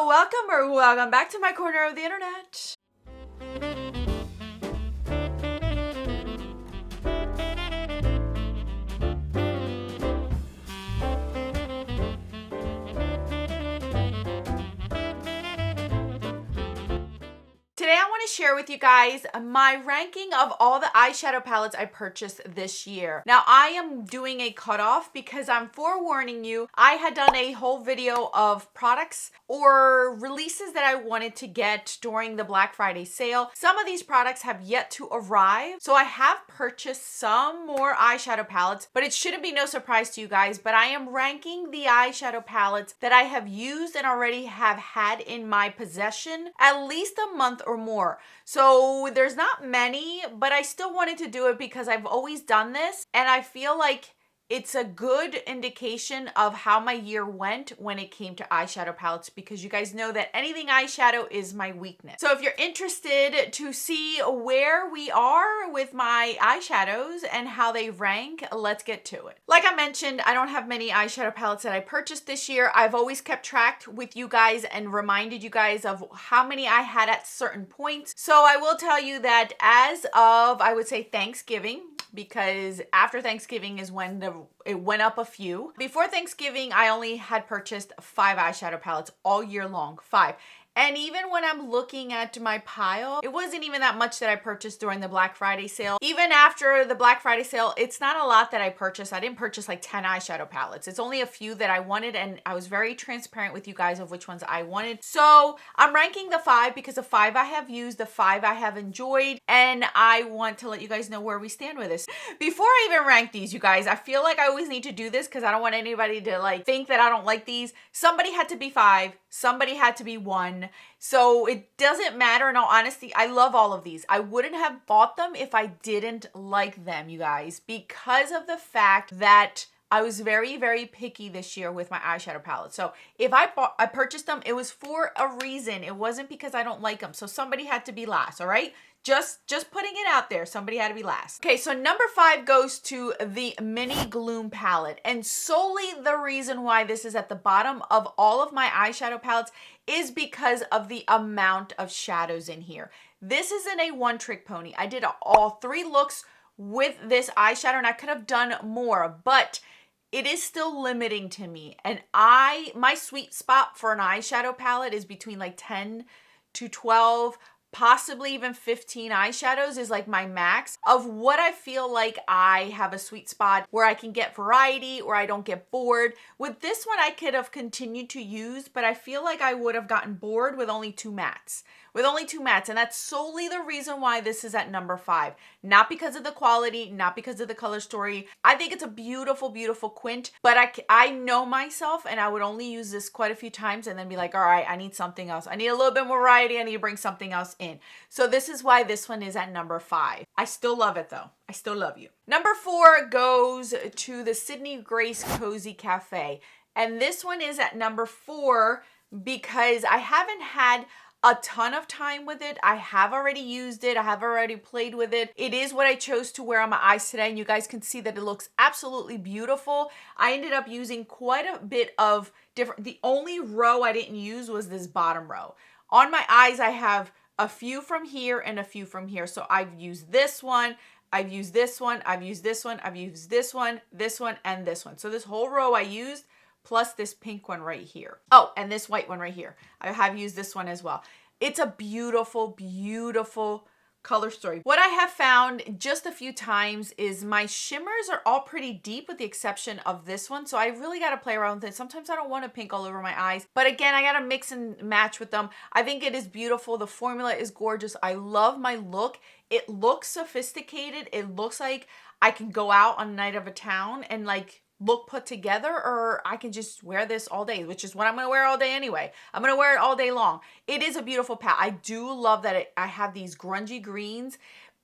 welcome back to my corner of the internet. Today I want to share with you guys my ranking of all the eyeshadow palettes I purchased this year. Now I am doing a cutoff because I'm forewarning you. I had done a whole video of products or releases that I wanted to get during the Black Friday sale. Some of these products have yet to arrive, so I have purchased some more eyeshadow palettes, but it shouldn't be no surprise to you guys, but I am ranking the eyeshadow palettes that I have used and already have had in my possession at least a month or more. So there's not many, but I still wanted to do it because I've always done this and I feel like it's a good indication of how my year went when it came to eyeshadow palettes, because you guys know that anything eyeshadow is my weakness. So if you're interested to see where we are with my eyeshadows and how they rank, let's get to it. Like I mentioned, I don't have many eyeshadow palettes that I purchased this year. I've always kept track with you guys and reminded you guys of how many I had at certain points. So I will tell you that as of, I would say, Thanksgiving, because after Thanksgiving is when it went up a few. Before Thanksgiving, I only had purchased 5 eyeshadow palettes all year long, 5. And even when I'm looking at my pile, it wasn't even that much that I purchased during the Black Friday sale. Even after the Black Friday sale, it's not a lot that I purchased. I didn't purchase like 10 eyeshadow palettes. It's only a few that I wanted, and I was very transparent with you guys of which ones I wanted. So I'm ranking the 5 because the 5 I have used, the 5 I have enjoyed, and I want to let you guys know where we stand with this. Before I even rank these, you guys, I feel like I always need to do this because I don't want anybody to like think that I don't like these. Somebody had to be 5, somebody had to be 1. So it doesn't matter. In all honesty, I love all of these. I wouldn't have bought them if I didn't like them, you guys, because of the fact that I was very, very picky this year with my eyeshadow palette. So if I purchased them, it was for a reason. It wasn't because I don't like them. So somebody had to be last, all right? Just putting it out there. Somebody had to be last. Okay, so number 5 goes to the Mini Gloom palette. And solely the reason why this is at the bottom of all of my eyeshadow palettes is because of the amount of shadows in here. This isn't a one-trick pony. I did all 3 looks with this eyeshadow, and I could have done more, but it is still limiting to me. And my sweet spot for an eyeshadow palette is between like 10 to 12, possibly even 15 eyeshadows is like my max of what I feel like I have a sweet spot where I can get variety or I don't get bored. With this one, I could have continued to use, but I feel like I would have gotten bored with only 2 mattes. And that's solely the reason why this is at number 5. Not because of the quality, not because of the color story. I think it's a beautiful, beautiful quint, but I know myself and I would only use this quite a few times and then be like, all right, I need something else. I need a little bit more variety. I need to bring something else in. So this is why this one is at number 5. I still love it though. I still love you. Number 4 goes to the Sydney Grace Cozy Cafe. And this one is at number 4 because I haven't had a ton of time with it. I have already used it. I have already played with it. It is what I chose to wear on my eyes today, and you guys can see that it looks absolutely beautiful. I ended up using quite a bit of different. The only row I didn't use was this bottom row. On my eyes, I have a few from here and a few from here. So I've used this one, I've used this one, I've used this one, I've used this one, and this one. So this whole row I used, plus this pink one right here. Oh, and this white one right here. I have used this one as well. It's a beautiful, beautiful color story. What I have found just a few times is my shimmers are all pretty deep with the exception of this one. So I really got to play around with it. Sometimes I don't want a pink all over my eyes, but again, I got to mix and match with them. I think it is beautiful. The formula is gorgeous. I love my look. It looks sophisticated. It looks like I can go out on a night of a town and like look put together, or I can just wear this all day, which is what I'm going to wear all day anyway. I'm going to wear it all day long. It is a beautiful palette. I do love that I have these grungy greens,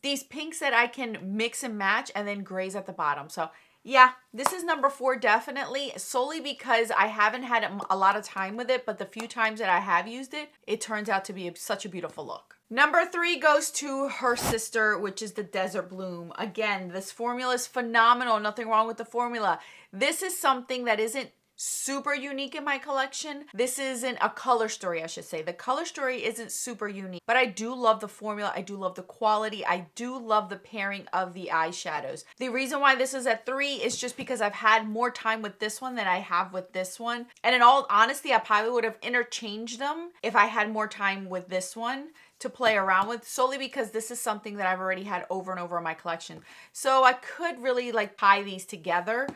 these pinks that I can mix and match, and then grays at the bottom. So yeah, this is number 4 definitely, solely because I haven't had a lot of time with it, but the few times that I have used it, it turns out to be such a beautiful look. Number 3 goes to her sister, which is the Desert Bloom. Again, this formula is phenomenal. Nothing wrong with the formula. This is something that isn't super unique in my collection. This isn't a color story, I should say. The color story isn't super unique, but I do love the formula. I do love the quality. I do love the pairing of the eyeshadows. The reason why this is at 3 is just because I've had more time with this one than I have with this one. And in all honesty, I probably would have interchanged them if I had more time with this one to play around with, solely because this is something that I've already had over and over in my collection. So I could really like tie these together.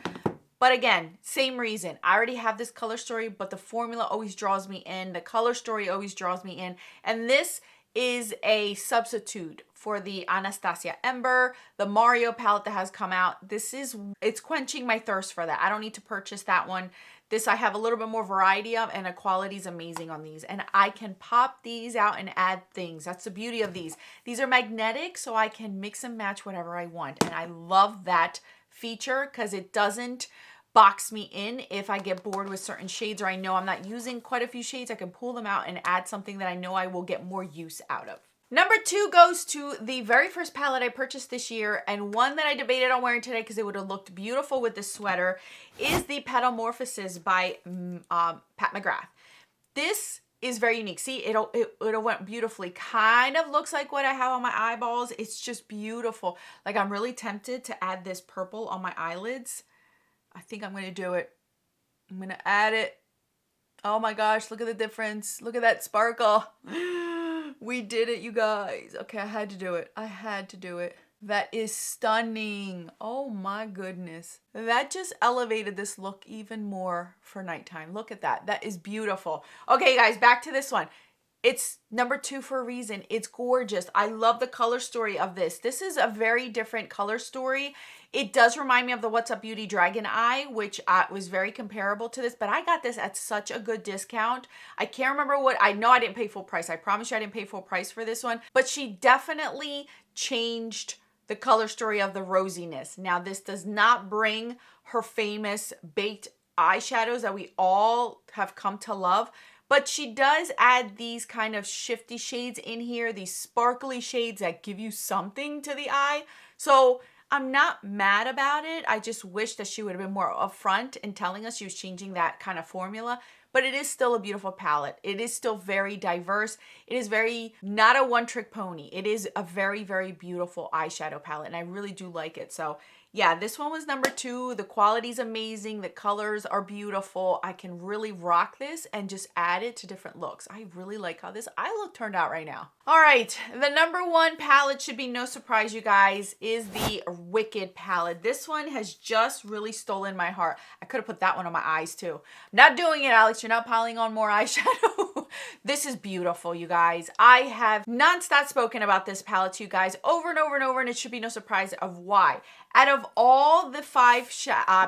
But again, same reason. I already have this color story, but the formula always draws me in. The color story always draws me in. And this is a substitute for the Anastasia Ember, the Mario palette that has come out. It's quenching my thirst for that. I don't need to purchase that one. This I have a little bit more variety of, and the quality is amazing on these. And I can pop these out and add things. That's the beauty of these. These are magnetic, so I can mix and match whatever I want. And I love that feature because it doesn't box me in. If I get bored with certain shades or I know I'm not using quite a few shades, I can pull them out and add something that I know I will get more use out of. Number 2 goes to the very first palette I purchased this year, and one that I debated on wearing today because it would have looked beautiful with this sweater, is the Petalmorphosis by Pat McGrath. This is very unique. See, it went beautifully. Kind of looks like what I have on my eyeballs. It's just beautiful. Like, I'm really tempted to add this purple on my eyelids. I think I'm going to do it. I'm going to add it. Oh my gosh, look at the difference. Look at that sparkle. We did it, you guys. Okay, I had to do it. I had to do it. That is stunning. Oh my goodness. That just elevated this look even more for nighttime. Look at that. That is beautiful. Okay, guys, back to this one. It's number 2 for a reason. It's gorgeous. I love the color story of this. This is a very different color story. It does remind me of the What's Up Beauty Dragon Eye, which was very comparable to this, but I got this at such a good discount. I can't remember what, I know I didn't pay full price. I promise you I didn't pay full price for this one, but she definitely changed the color story of the rosiness. Now, this does not bring her famous baked eyeshadows that we all have come to love, but she does add these kind of shifty shades in here, these sparkly shades that give you something to the eye. So I'm not mad about it. I just wish that she would have been more upfront in telling us she was changing that kind of formula. But it is still a beautiful palette. It is still very diverse. It is very, not a one-trick pony. It is a very, very beautiful eyeshadow palette, and I really do like it. So yeah, this one was number 2. The quality's amazing. The colors are beautiful. I can really rock this and just add it to different looks. I really like how this eye look turned out right now. All right, the number 1 palette, should be no surprise, you guys, is the Wicked palette. This one has just really stolen my heart. I could have put that one on my eyes too. Not doing it, Alex. You're not piling on more eyeshadow. This is beautiful, you guys. I have nonstop spoken about this palette to you guys over and over and over, and it should be no surprise of why. Out of all the 5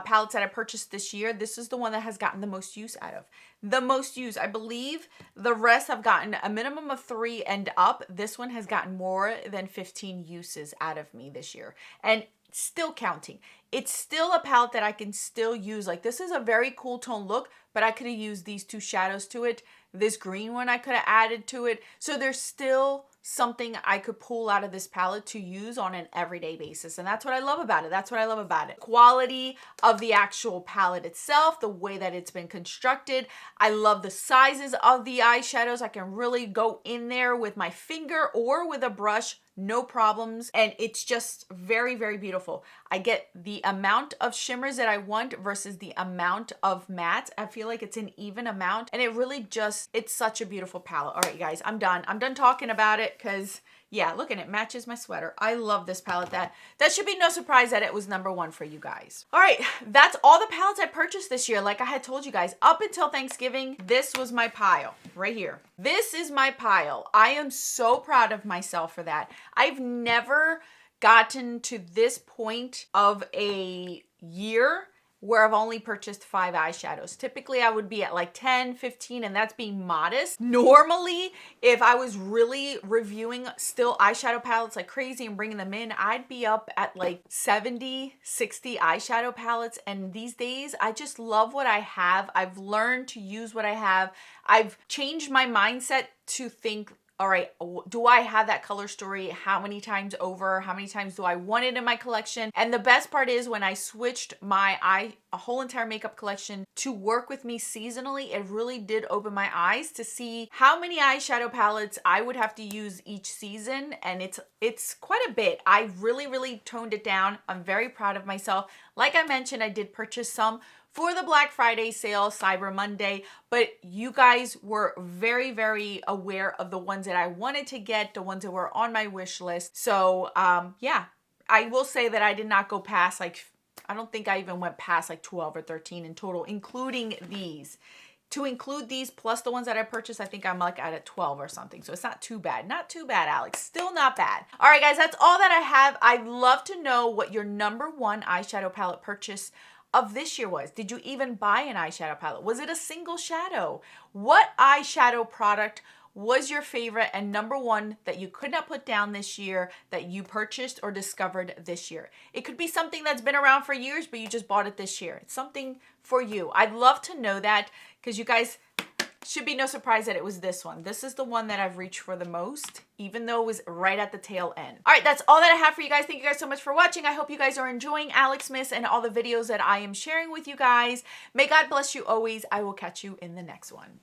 palettes that I purchased this year, this is the one that has gotten the most use out of. The most use. I believe the rest have gotten a minimum of 3 and up. This one has gotten more than 15 uses out of me this year. And still counting. It's still a palette that I can still use. Like, this is a very cool tone look, but I could have used these 2 shadows to it. This green one I could have added to it. So there's still something I could pull out of this palette to use on an everyday basis. And that's what I love about it. That's what I love about it. Quality of the actual palette itself, the way that it's been constructed. I love the sizes of the eyeshadows. I can really go in there with my finger or with a brush, no problems. And it's just very, very beautiful. I get the amount of shimmers that I want versus the amount of mattes. I feel like it's an even amount, and it really just, it's such a beautiful palette. All right, guys, I'm done. I'm done talking about it because, yeah, look at it, matches my sweater. I love this palette. That should be no surprise that it was number 1 for you guys. All right, that's all the palettes I purchased this year. Like I had told you guys, up until Thanksgiving, this was my pile right here. This is my pile. I am so proud of myself for that. I've never gotten to this point of a year where I've only purchased 5 eyeshadows. Typically, I would be at like 10, 15, and that's being modest. Normally, if I was really reviewing still eyeshadow palettes like crazy and bringing them in, I'd be up at like 70, 60 eyeshadow palettes. And these days, I just love what I have. I've learned to use what I have. I've changed my mindset to think all right, do I have that color story? How many times over? How many times do I want it in my collection? And the best part is when I switched my a whole entire makeup collection to work with me seasonally, it really did open my eyes to see how many eyeshadow palettes I would have to use each season. And it's quite a bit. I really toned it down. I'm very proud of myself. Like I mentioned, I did purchase some for the Black Friday sale, Cyber Monday, but you guys were very aware of the ones that I wanted to get, the ones that were on my wish list. So yeah, I will say that I did not go past I don't think I even went past 12 or 13 in total, including these. To include these plus the ones that I purchased, I think I'm at a 12 or something. So it's not too bad. Not too bad, Alex. Still not bad. All right, guys, that's all that I have. I'd love to know what your number one eyeshadow palette purchase of this year was. Did you even buy an eyeshadow palette? Was it a single shadow? What eyeshadow product was your favorite and number one that you could not put down this year that you purchased or discovered this year? It could be something that's been around for years, but you just bought it this year. It's something for you. I'd love to know that because you guys should be no surprise that it was this one. This is the one that I've reached for the most, even though it was right at the tail end. All right, that's all that I have for you guys. Thank you guys so much for watching. I hope you guys are enjoying Alex Miss and all the videos that I am sharing with you guys. May God bless you always. I will catch you in the next one.